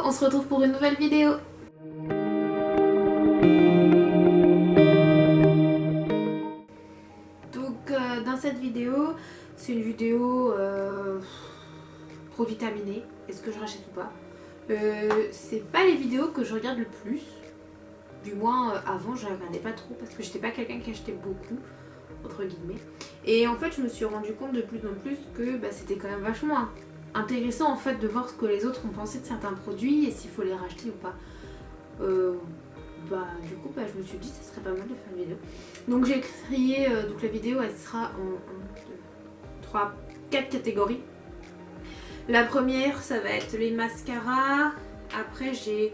on se retrouve pour une nouvelle vidéo. Donc dans cette vidéo, c'est une vidéo produit terminé, est-ce que je rachète ou pas. C'est pas les vidéos que je regarde le plus, du moins avant je regardais pas trop parce que j'étais pas quelqu'un qui achetait beaucoup, entre guillemets. Et en fait je me suis rendu compte de plus en plus que c'était quand même vachement intéressant en fait de voir ce que les autres ont pensé de certains produits et s'il faut les racheter ou pas. Du coup je me suis dit ça serait pas mal de faire une vidéo. Donc j'ai créé, donc la vidéo elle sera en 1, 2, 3, 4 catégories. La première ça va être les mascaras. Après j'ai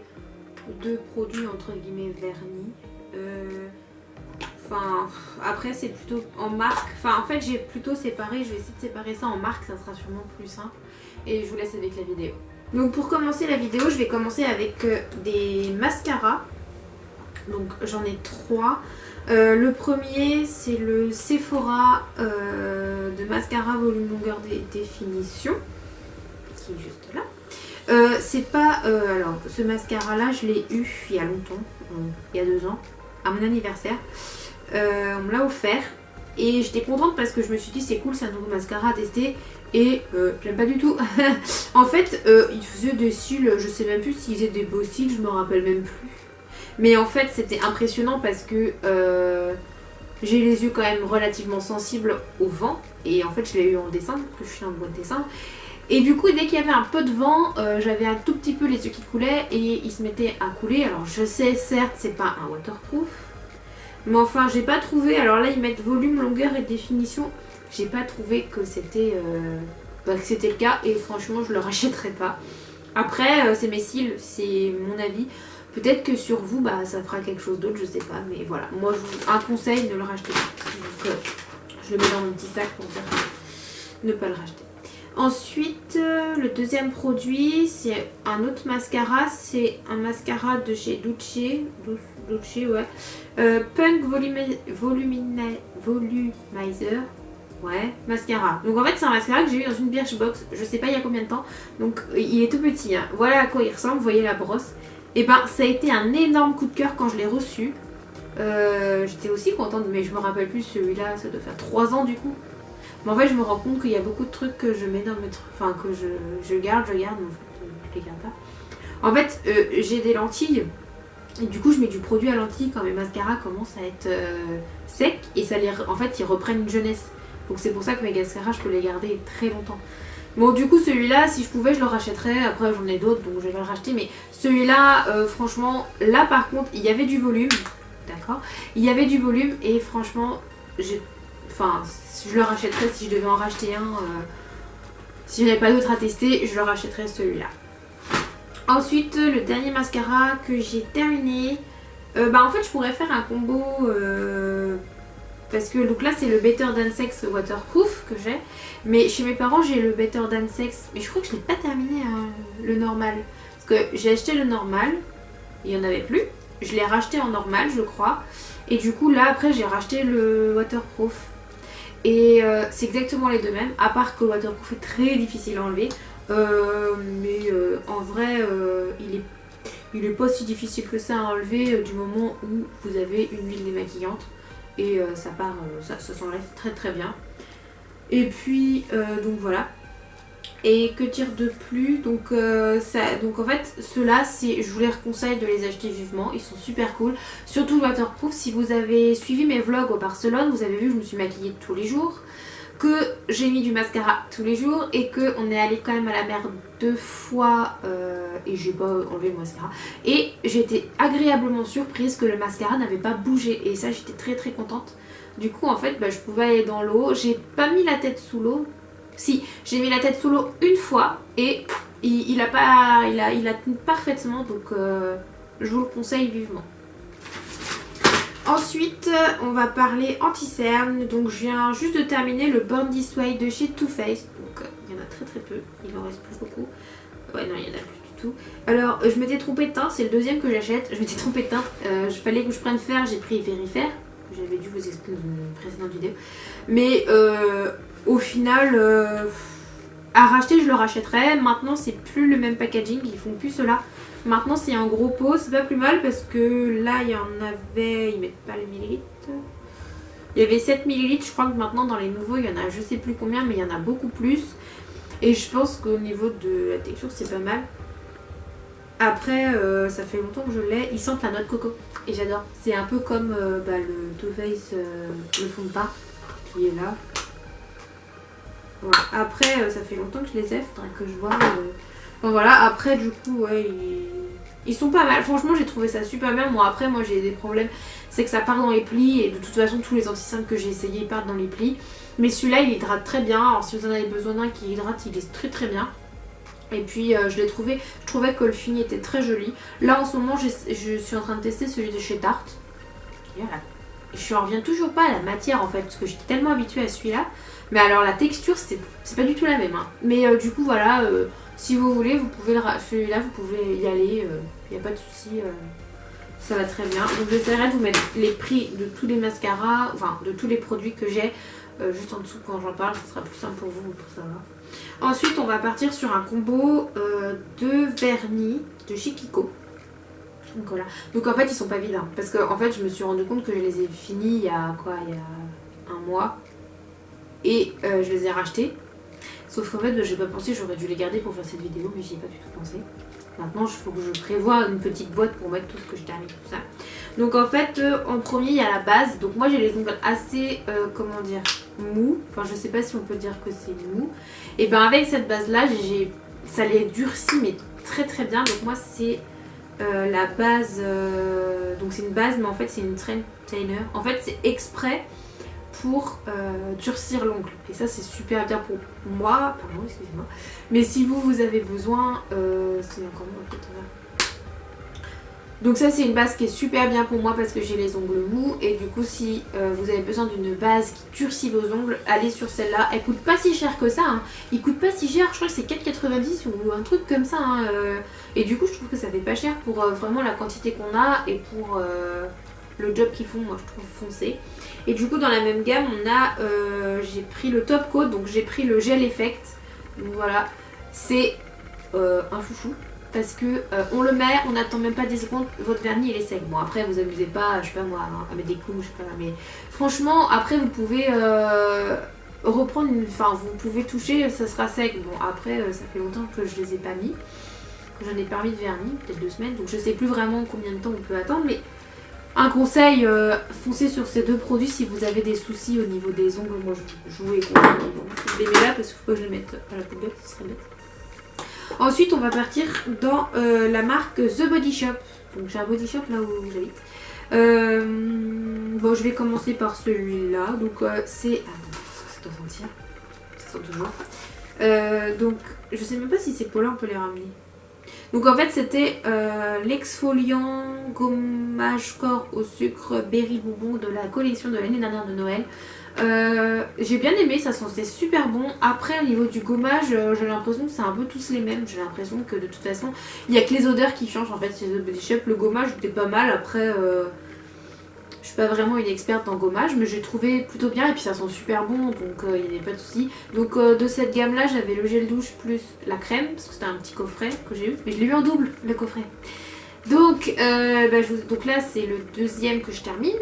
2 produits entre guillemets vernis. Après c'est plutôt en marque. En fait j'ai plutôt séparé, je vais essayer de séparer ça en marque, ça sera sûrement plus simple. Et je vous laisse avec la vidéo. Donc pour commencer la vidéo, je vais commencer avec des mascaras. Donc j'en ai 3. Le premier c'est le Sephora de mascara volume longueur définition, qui est juste là. C'est pas... alors ce mascara là je l'ai eu il y a longtemps, il y a 2 ans, à mon anniversaire. On me l'a offert et j'étais contente parce que je me suis dit c'est cool, c'est un nouveau mascara à tester. Et j'aime pas du tout. En fait ils faisaient des cils, je sais même plus s'ils faisaient des beaux cils, je me rappelle même plus. Mais en fait c'était impressionnant parce que j'ai les yeux quand même relativement sensibles au vent. Et en fait je l'ai eu en décembre, parce que je suis en mois de décembre. Et du coup dès qu'il y avait un peu de vent, j'avais un tout petit peu les yeux qui coulaient et ils se mettaient à couler. Alors je sais certes c'est pas un waterproof, mais enfin j'ai pas trouvé, alors là ils mettent volume, longueur et définition. J'ai pas trouvé que c'était le cas et franchement je le rachèterai pas. Après c'est mes cils, c'est mon avis. Peut-être que sur vous ça fera quelque chose d'autre, je sais pas. Mais voilà, moi un conseil, ne le rachetez pas. Donc je le mets dans mon petit sac pour dire ne pas le racheter. Ensuite le deuxième produit c'est un autre mascara. C'est un mascara de chez Duce, ouais. Punk Volumizer. Ouais, mascara. Donc en fait c'est un mascara que j'ai eu dans une Birchbox, je sais pas il y a combien de temps. Donc il est tout petit, hein. Voilà à quoi il ressemble, vous voyez la brosse. Et ça a été un énorme coup de cœur quand je l'ai reçu. J'étais aussi contente, mais je me rappelle plus, celui-là ça doit faire 3 ans du coup. Mais en fait je me rends compte qu'il y a beaucoup de trucs que je mets dans mes trucs, que je garde, mais en fait je les garde pas. En fait j'ai des lentilles. Et du coup je mets du produit à lentilles quand mes mascaras commencent à être secs. Et ça en fait ils reprennent une jeunesse. Donc c'est pour ça que mes mascaras je peux les garder très longtemps. Bon du coup celui-là si je pouvais je le rachèterais. Après j'en ai d'autres donc je vais le racheter. Mais celui-là franchement là par contre il y avait du volume. D'accord. Il y avait du volume et franchement je le rachèterais si je devais en racheter un. Si je n'avais pas d'autre à tester je le rachèterais celui-là. Ensuite le dernier mascara que j'ai terminé. En fait je pourrais faire un combo. Parce que donc là c'est le Better Than Sex Waterproof que j'ai. Mais chez mes parents j'ai le Better Than Sex. Mais je crois que je l'ai pas terminé le normal. Parce que j'ai acheté le normal. Il n'y en avait plus. Je l'ai racheté en normal je crois. Et du coup là après j'ai racheté le waterproof. Et c'est exactement les deux mêmes. À part que le waterproof est très difficile à enlever. En vrai il est pas si difficile que ça à enlever du moment où vous avez une huile démaquillante. Et ça s'enlève très très bien. Et puis donc voilà. Et que dire de plus, donc en fait ceux-là je vous les conseille de les acheter vivement, ils sont super cool. Surtout le waterproof, si vous avez suivi mes vlogs au Barcelone, vous avez vu que je me suis maquillée tous les jours, que j'ai mis du mascara tous les jours et qu'on est allé quand même à la mer 2 fois et j'ai pas enlevé le mascara. Et j'ai été agréablement surprise que le mascara n'avait pas bougé et ça j'étais très très contente. Du coup en fait je pouvais aller dans l'eau, j'ai pas mis la tête sous l'eau. Si, j'ai mis la tête sous l'eau une fois et il a tenu parfaitement donc je vous le conseille vivement. Ensuite on va parler anti-cerne. Donc je viens juste de terminer le Born This Way de chez Too Faced. Donc il y en a très très peu, il en reste plus beaucoup. Ouais non il y en a plus du tout. Alors je m'étais trompée de teint, c'est le deuxième que j'achète. Je m'étais trompée de teint, il fallait que je prenne fer, j'ai pris Verifer. J'avais dû vous expliquer dans une précédente vidéo. Mais au final à racheter, je le rachèterais. Maintenant, c'est plus le même packaging, ils font plus cela. Maintenant, c'est un gros pot, c'est pas plus mal parce que là, il y en avait, ils mettent pas les millilitres. Il y avait 7 millilitres, je crois que maintenant dans les nouveaux, il y en a je sais plus combien, mais il y en a beaucoup plus. Et je pense qu'au niveau de la texture, c'est pas mal. Après, ça fait longtemps que je l'ai. Ils sentent la noix de coco. Et j'adore. C'est un peu comme le Too Faced le fond de teint qui est là. Voilà. Après, ça fait longtemps que je les ai. Faudrait que je vois. Bon, voilà. Après, du coup, ouais, ils sont pas mal. Franchement, j'ai trouvé ça super bien. Bon, après, moi, j'ai des problèmes. C'est que ça part dans les plis. Et de toute façon, tous les anti-cingles que j'ai essayé, ils partent dans les plis. Mais celui-là, il hydrate très bien. Alors, si vous en avez besoin d'un qui hydrate, il est très très bien. Et puis je l'ai trouvé, je trouvais que le fini était très joli. Là en ce moment je suis en train de tester celui de chez Tarte. Et voilà. Je en reviens toujours pas à la matière en fait, parce que j'étais tellement habituée à celui-là. Mais alors la texture c'est pas du tout la même. Hein. Mais du coup voilà, si vous voulez, vous pouvez celui-là vous pouvez y aller, il n'y a pas de souci. Ça va très bien. Donc j'essaierai de vous mettre les prix de tous les mascaras, enfin de tous les produits que j'ai juste en dessous quand j'en parle, ça sera plus simple pour vous pour savoir. Ensuite, on va partir sur un combo de vernis de chez Kiko. Donc voilà. Donc en fait, ils sont pas vides. Hein, parce que en fait, je me suis rendu compte que je les ai finis il y a quoi, il y a un mois. Et je les ai rachetés. Sauf qu'en fait, j'ai pas pensé, j'aurais dû les garder pour faire cette vidéo, mais j'y ai pas du tout pensé. Maintenant, il faut que je prévoie une petite boîte pour mettre tout ce que je termine, tout ça. Donc en fait, en premier, il y a la base. Donc moi, j'ai les ongles assez, comment dire, mou. Enfin, je sais pas si on peut dire que c'est mou. Et ben avec cette base-là, ça les durcit, mais très très bien. Donc moi, c'est la base. Donc c'est une base, mais en fait, c'est une trend tainer. En fait, c'est exprès pour durcir l'ongle. Et ça, c'est super bien pour moi. Pardon, excusez-moi. Mais si vous avez besoin, c'est encore moins peut-être. Donc ça c'est une base qui est super bien pour moi parce que j'ai les ongles mous. Et du coup si vous avez besoin d'une base qui durcit vos ongles, allez sur celle-là. Elle coûte pas si cher que ça, hein. Il coûte pas si cher, je crois que c'est 4,90 ou un truc comme ça, hein. Et du coup je trouve que ça fait pas cher pour vraiment la quantité qu'on a et pour le job qu'ils font, moi je trouve foncé. Et du coup dans la même gamme on a, j'ai pris le top coat, donc j'ai pris le gel effect. Donc voilà, c'est un chouchou. Parce que on le met, on n'attend même pas 10 secondes, votre vernis il est sec. Bon après vous amusez pas, je sais pas moi, à mettre des clous, je sais pas, mais franchement après vous pouvez reprendre, enfin vous pouvez toucher, ça sera sec. Bon après ça fait longtemps que je les ai pas mis, que j'en ai pas mis de vernis, peut-être 2 semaines, donc je sais plus vraiment combien de temps on peut attendre, mais un conseil, foncez sur ces deux produits si vous avez des soucis au niveau des ongles. Moi je vous les conseille, je les mets là parce qu'il faut pas que je les mette à la poubelle, ce serait bête. Ensuite, on va partir dans la marque The Body Shop. Donc, j'ai un body shop là où j'habite. Bon, je vais commencer par celui-là. Donc, c'est. Ah, ça doit sentir. Ça sent toujours. Donc, je sais même pas si ces pots-là, on peut les ramener. Donc, en fait, c'était l'exfoliant gommage corps au sucre berry bonbon de la collection de l'année dernière de Noël. J'ai bien aimé, ça sentait super bon. Après au niveau du gommage, j'ai l'impression que c'est un peu tous les mêmes. J'ai l'impression que de toute façon il n'y a que les odeurs qui changent en fait chez The Body Shop. Le gommage était pas mal. Après je suis pas vraiment une experte en gommage, mais j'ai trouvé plutôt bien et puis ça sent super bon, donc il n'y avait pas de soucis. Donc de cette gamme là j'avais le gel douche plus la crème, parce que c'était un petit coffret que j'ai eu, mais je l'ai eu en double le coffret. Donc, donc là c'est le deuxième que je termine.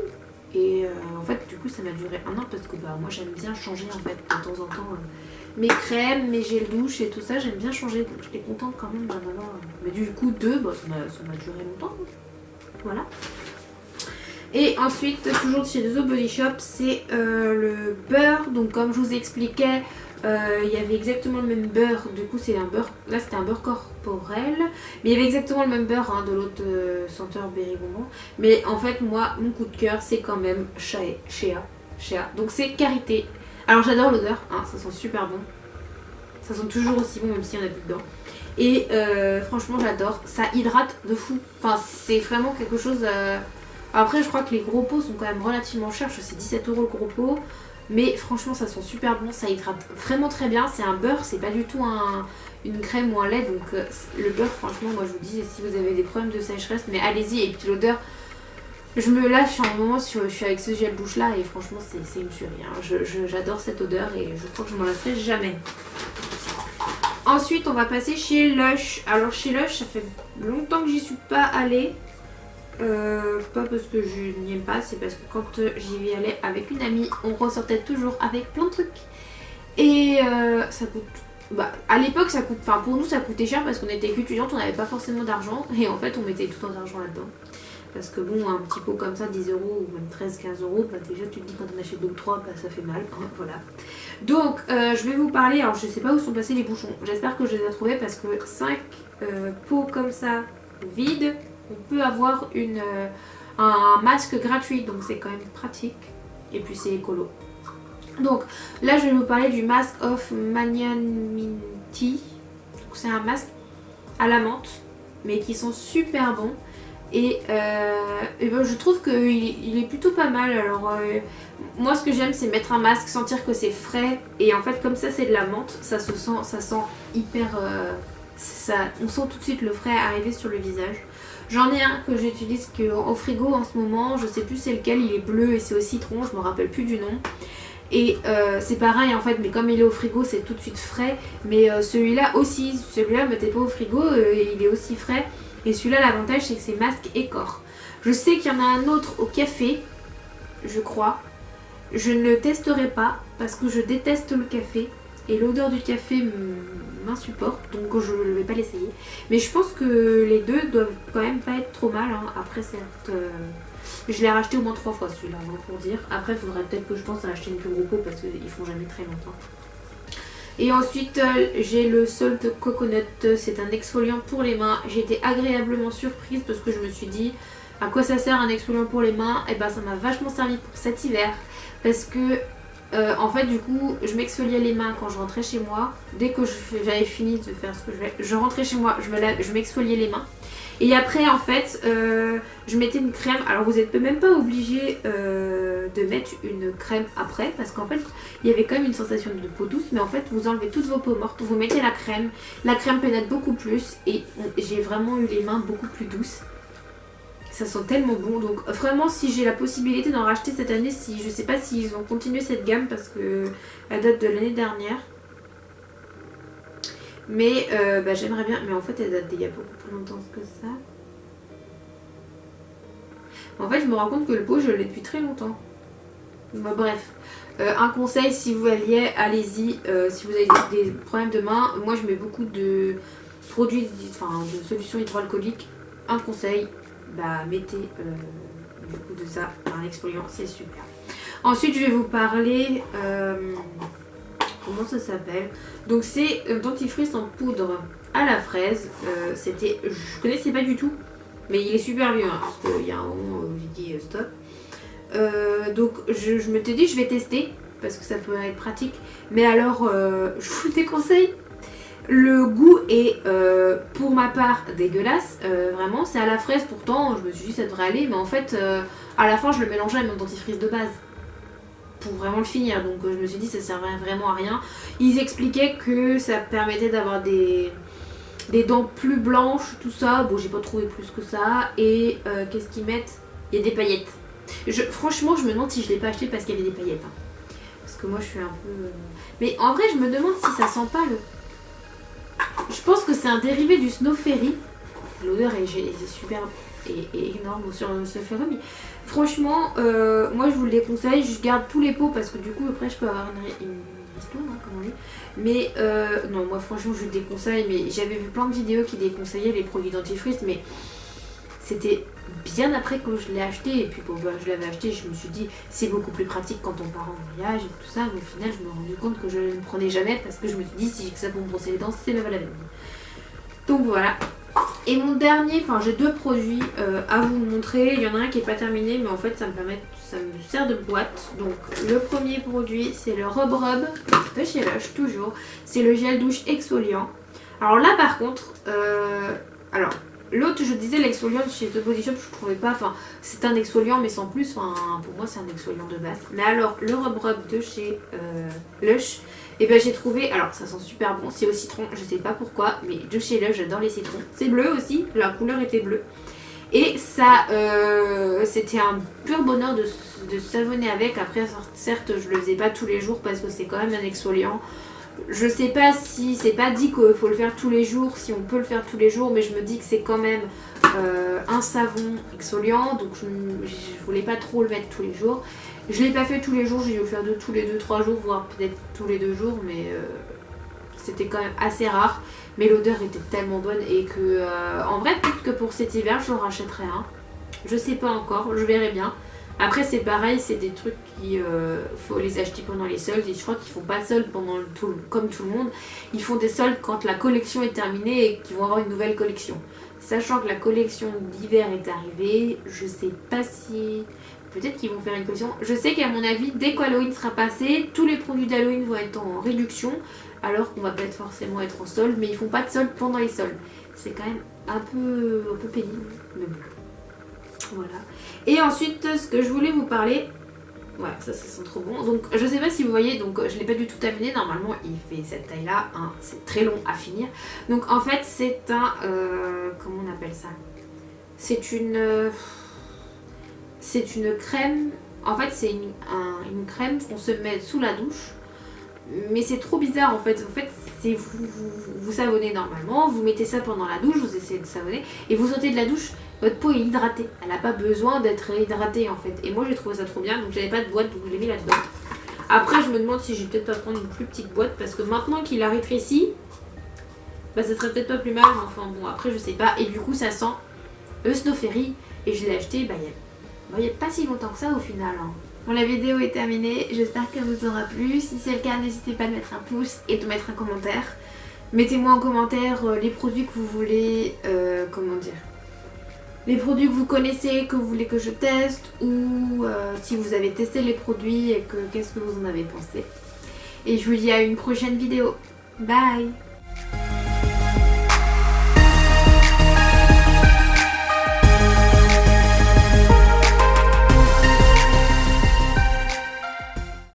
Et en fait du coup ça m'a duré 1 an parce que moi j'aime bien changer en fait de temps en temps mes crèmes, mes gels douche et tout ça, j'aime bien changer, donc j'étais contente quand même d'en avoir. Mais du coup 2, ça m'a duré longtemps. Voilà. Et ensuite toujours chez The Body Shop c'est le beurre. Donc comme je vous expliquais, il y avait exactement le même beurre. Du coup c'est un beurre, là c'était un beurre corporel, mais il y avait exactement le même beurre de l'autre senteur berry bonbon. Mais en fait moi mon coup de cœur c'est quand même Shea. Donc c'est karité. Alors j'adore l'odeur, ça sent super bon. Ça sent toujours aussi bon même s'il y en a plus dedans. Et franchement j'adore, ça hydrate de fou. Enfin c'est vraiment quelque chose. Après je crois que les gros pots sont quand même relativement chers, je sais 17 € le gros pot. Mais franchement ça sent super bon, ça hydrate vraiment très bien. C'est un beurre, c'est pas du tout une crème ou un lait. Donc le beurre franchement moi je vous dis, si vous avez des problèmes de sécheresse, mais allez-y. Et puis l'odeur, je me lâche en un moment, je suis avec ce gel bouche là et franchement c'est une tuerie, hein. J'adore cette odeur et je crois que je m'en lasserai jamais. Ensuite, on va passer chez Lush. Alors chez Lush, ça fait longtemps que j'y suis pas allée. Pas parce que je n'y aime pas, c'est parce que quand j'y allais avec une amie, on ressortait toujours avec plein de trucs. Et ça coûte... Bah, à l'époque, ça coûte... Enfin, pour nous, ça coûtait cher parce qu'on était qu'étudiantes, on n'avait pas forcément d'argent. Et en fait, on mettait tout notre argent là-dedans. Parce que bon, un petit pot comme ça, 10 euros ou même 13-15 euros, bah déjà tu te dis quand on achète 2 ou 3, bah ça fait mal, hein, voilà. Donc je vais vous parler, alors je sais pas où sont passés les bouchons, j'espère que je les ai trouvés parce que 5 pots comme ça, vides, on peut avoir un masque gratuit, donc c'est quand même pratique, et puis c'est écolo. Donc là je vais vous parler du Mask of Magnanimity, c'est un masque à la menthe, mais qui sont super bons. Et ben, je trouve qu'il est plutôt pas mal. Alors moi ce que j'aime c'est mettre un masque, sentir que c'est frais. Et en fait comme ça c'est de la menthe, ça sent hyper... on sent tout de suite le frais arriver sur le visage. J'en ai un que j'utilise au frigo en ce moment, je sais plus c'est lequel, il est bleu et c'est au citron, je me rappelle plus du nom. Et c'est pareil en fait, mais comme il est au frigo c'est tout de suite frais. Mais celui-là aussi, celui-là mettez pas au frigo, il est aussi frais. Et celui-là, l'avantage, c'est que c'est masque et corps. Je sais qu'il y en a un autre au café, je crois. Je ne le testerai pas parce que je déteste le café. Et l'odeur du café m'insupporte, donc je ne vais pas l'essayer. Mais je pense que les deux doivent quand même pas être trop mal. Hein. Après, certes, je l'ai racheté au moins 3 fois celui-là, hein, pour dire. Après, il faudrait peut-être que je pense à acheter une plus gros pot parce qu'ils font jamais très longtemps. Et ensuite j'ai le Salt Coconut, c'est un exfoliant pour les mains. J'ai été agréablement surprise parce que je me suis dit à quoi ça sert un exfoliant pour les mains. Et ben ça m'a vachement servi pour cet hiver parce que en fait du coup je m'exfoliais les mains quand je rentrais chez moi. Dès que j'avais fini de faire ce que je rentrais chez moi, je m'exfoliais les mains. Et après en fait je mettais une crème. Alors vous n'êtes même pas obligé de mettre une crème après parce qu'en fait il y avait quand même une sensation de peau douce, mais en fait vous enlevez toutes vos peaux mortes, vous mettez la crème pénètre beaucoup plus et j'ai vraiment eu les mains beaucoup plus douces. Ça sent tellement bon, donc vraiment si j'ai la possibilité d'en racheter cette année, je sais pas s'ils ont continué cette gamme parce que elle date de l'année dernière. Mais bah, j'aimerais bien, mais en fait elle date d'il y a beaucoup plus longtemps que ça. En fait je me rends compte que le pot je l'ai depuis très longtemps. Bah, bref, un conseil si vous alliez, allez-y, si vous avez des problèmes de main, moi je mets beaucoup de produits, enfin de solutions hydroalcooliques. Un conseil, bah mettez du coup de ça, un exfoliant, c'est super. Ensuite je vais vous parler... comment ça s'appelle? Donc c'est un dentifrice en poudre à la fraise. Je connaissais pas du tout, mais il est super bien. Hein, parce qu'il y a un moment où j'ai dit stop. Donc je m'étais dit je vais tester parce que ça peut être pratique. Mais alors je vous le déconseille. Le goût est pour ma part dégueulasse. Vraiment c'est à la fraise. Pourtant je me suis dit ça devrait aller. Mais en fait à la fin je le mélangeais avec mon dentifrice de base pour vraiment le finir, donc je me suis dit ça servait vraiment à rien. Ils expliquaient que ça permettait d'avoir des dents plus blanches, tout ça. Bon j'ai pas trouvé plus que ça. Et qu'est-ce qu'ils mettent? Il y a des paillettes. Franchement je me demande si je l'ai pas acheté parce qu'il y avait des paillettes. Hein. Parce que moi je suis un peu... Mais en vrai je me demande si ça sent pas le... Je pense que c'est un dérivé du Snow Fairy. L'odeur est super et énorme sur ce Fairy. Mais franchement, moi je vous le déconseille. Je garde tous les pots parce que du coup après je peux avoir une histoire, hein, comme on dit. Mais non, moi franchement je le déconseille. Mais j'avais vu plein de vidéos qui déconseillaient les produits dentifrice, mais c'était bien après que je l'ai acheté. Et puis bon, bah, je l'avais acheté, je me suis dit c'est beaucoup plus pratique quand on part en voyage et tout ça. Mais au final je me suis rendu compte que je ne le prenais jamais parce que je me suis dit si j'ai que ça pour me brosser les dents, c'est même pas la peine. Donc voilà. Et mon dernier, enfin j'ai 2 produits à vous montrer. Il y en a un qui n'est pas terminé, mais en fait ça me sert de boîte. Donc le premier produit c'est le Rub Rub de chez Lush, toujours. C'est le gel douche exfoliant. Alors là par contre, l'autre je disais l'exfoliant chez The Body Shop, je trouvais pas, enfin c'est un exfoliant mais sans plus, enfin pour moi c'est un exfoliant de base. Mais alors le Rub Rub de chez Lush, et ben j'ai trouvé, alors ça sent super bon, c'est au citron, je sais pas pourquoi, mais de chez Lush j'adore les citrons. C'est bleu aussi, la couleur était bleue. Et ça, c'était un pur bonheur de savonner avec. Après certes je le faisais pas tous les jours parce que c'est quand même un exfoliant. Je sais pas si c'est pas dit qu'il faut le faire tous les jours, si on peut le faire tous les jours, mais je me dis que c'est quand même un savon exfoliant, donc je voulais pas trop le mettre tous les jours. Je l'ai pas fait tous les jours, j'ai dû le faire tous les 2-3 jours, voire peut-être tous les 2 jours, mais c'était quand même assez rare. Mais l'odeur était tellement bonne et que en vrai peut-être que pour cet hiver je rachèterai un. Je sais pas encore, je verrai bien. Après c'est pareil, c'est des trucs qui faut les acheter pendant les soldes et je crois qu'ils font pas de soldes pendant comme tout le monde. Ils font des soldes quand la collection est terminée et qu'ils vont avoir une nouvelle collection. Sachant que la collection d'hiver est arrivée, je sais pas si... Peut-être qu'ils vont faire une collection. Je sais qu'à mon avis, dès qu'Halloween sera passé, tous les produits d'Halloween vont être en réduction, alors qu'on va peut-être forcément être en solde, mais ils font pas de solde pendant les soldes. C'est quand même un peu pénible, mais bon. Voilà. Et ensuite, ce que je voulais vous parler, voilà, ça sent trop bon. Donc, je sais pas si vous voyez, donc je l'ai pas du tout terminé. Normalement, il fait cette taille-là. Hein, c'est très long à finir. Donc, en fait, c'est un, comment on appelle ça? C'est une crème. En fait, c'est une crème qu'on se met sous la douche. Mais c'est trop bizarre en fait. En fait, c'est vous savonnez normalement, vous mettez ça pendant la douche, vous essayez de savonner et vous sortez de la douche, votre peau est hydratée. Elle n'a pas besoin d'être hydratée en fait. Et moi j'ai trouvé ça trop bien, donc j'avais pas de boîte, donc je l'ai mis là-dedans. Après, je me demande si je vais peut-être pas prendre une plus petite boîte parce que maintenant qu'il a rétréci, bah ça serait peut-être pas plus mal. Mais enfin bon, après je sais pas. Et du coup, ça sent Snow Fairy et je l'ai acheté il y a pas si longtemps que ça au final. Hein. Bon, la vidéo est terminée, j'espère qu'elle vous aura plu. Si c'est le cas, n'hésitez pas à mettre un pouce et de mettre un commentaire. Mettez-moi en commentaire les produits que vous voulez, comment dire, les produits que vous connaissez, que vous voulez que je teste, ou si vous avez testé les produits et qu'est-ce que vous en avez pensé. Et je vous dis à une prochaine vidéo. Bye!